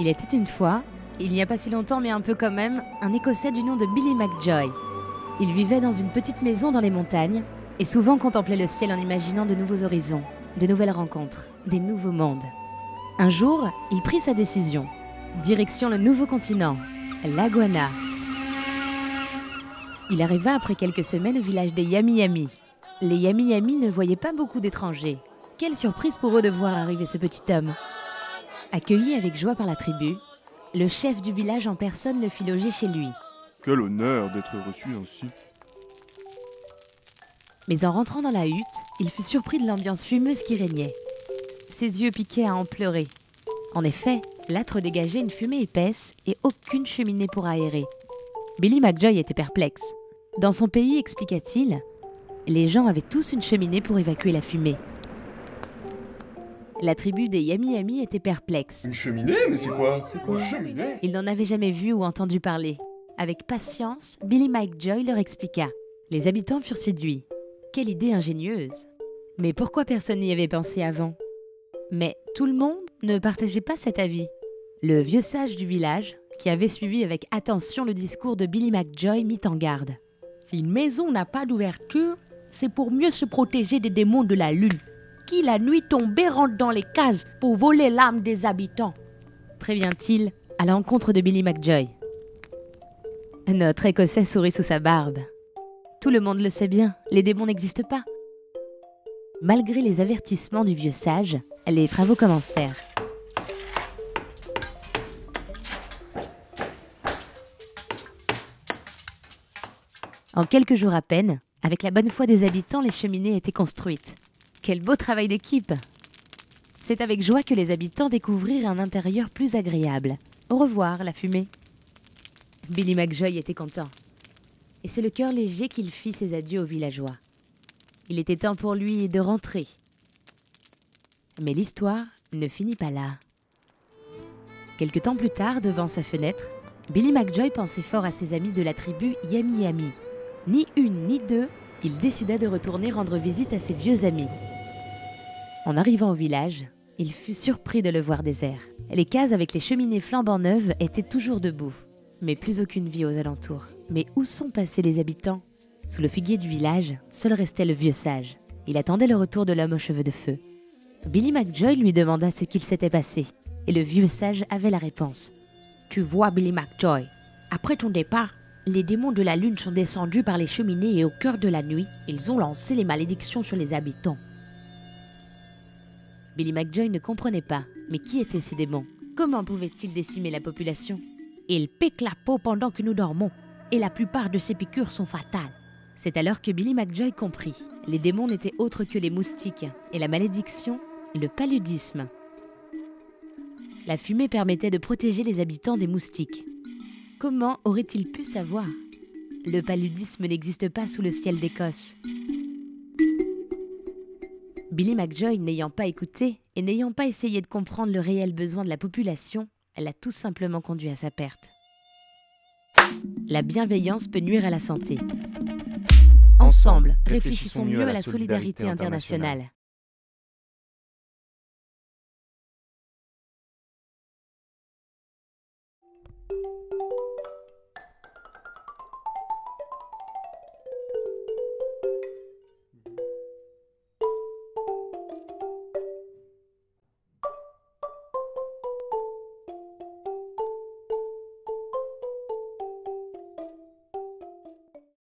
Il était une fois, il n'y a pas si longtemps mais un peu quand même, un Écossais du nom de Billy McJoy. Il vivait dans une petite maison dans les montagnes et souvent contemplait le ciel en imaginant de nouveaux horizons, de nouvelles rencontres, des nouveaux mondes. Un jour, il prit sa décision. Direction le nouveau continent, l'Aguana. Il arriva après quelques semaines au village des Yami Yami. Les Yami Yami ne voyaient pas beaucoup d'étrangers. Quelle surprise pour eux de voir arriver ce petit homme. Accueilli avec joie par la tribu, le chef du village en personne le fit loger chez lui. Quel honneur d'être reçu ainsi. Mais en rentrant dans la hutte, il fut surpris de l'ambiance fumeuse qui régnait. Ses yeux piquaient à en pleurer. En effet, l'âtre dégageait une fumée épaisse et aucune cheminée pour aérer. Billy McJoy était perplexe. Dans son pays, expliqua-t-il, les gens avaient tous une cheminée pour évacuer la fumée. La tribu des Yami Yami était perplexe. Une cheminée? Mais c'est quoi? Une cheminée? Ils n'en avaient jamais vu ou entendu parler. Avec patience, Billy McJoy leur expliqua. Les habitants furent séduits. Quelle idée ingénieuse! Mais pourquoi personne n'y avait pensé avant? Mais tout le monde ne partageait pas cet avis. Le vieux sage du village, qui avait suivi avec attention le discours de Billy McJoy, mit en garde. Si une maison n'a pas d'ouverture, c'est pour mieux se protéger des démons de la lune, qui la nuit tombée rentrent dans les cases pour voler l'âme des habitants, prévient-il à l'encontre de Billy McJoy. Notre Écossais sourit sous sa barbe. Tout le monde le sait bien, les démons n'existent pas. Malgré les avertissements du vieux sage, les travaux commencèrent. En quelques jours à peine, avec la bonne foi des habitants, les cheminées étaient construites. Quel beau travail d'équipe! C'est avec joie que les habitants découvrirent un intérieur plus agréable. Au revoir, la fumée. Billy McJoy était content. Et c'est le cœur léger qu'il fit ses adieux aux villageois. Il était temps pour lui de rentrer. Mais l'histoire ne finit pas là. Quelque temps plus tard, devant sa fenêtre, Billy McJoy pensait fort à ses amis de la tribu Yami Yami. Ni une ni deux, il décida de retourner rendre visite à ses vieux amis. En arrivant au village, il fut surpris de le voir désert. Les cases avec les cheminées flambant neuves étaient toujours debout, mais plus aucune vie aux alentours. Mais où sont passés les habitants? Sous le figuier du village, seul restait le vieux sage. Il attendait le retour de l'homme aux cheveux de feu. Billy McJoy lui demanda ce qu'il s'était passé, et le vieux sage avait la réponse. Tu vois, Billy McJoy, après ton départ, les démons de la lune sont descendus par les cheminées et au cœur de la nuit, ils ont lancé les malédictions sur les habitants. Billy McJoy ne comprenait pas, mais qui étaient ces démons? Comment pouvaient-ils décimer la population? Ils piquent la peau pendant que nous dormons, et la plupart de ces piqûres sont fatales. C'est alors que Billy McJoy comprit. Les démons n'étaient autres que les moustiques, et la malédiction, le paludisme. La fumée permettait de protéger les habitants des moustiques. Comment aurait-il pu savoir? Le paludisme n'existe pas sous le ciel d'Écosse. Billy McJoy, n'ayant pas écouté et n'ayant pas essayé de comprendre le réel besoin de la population, elle a tout simplement conduit à sa perte. La bienveillance peut nuire à la santé. Ensemble, réfléchissons mieux à la solidarité internationale.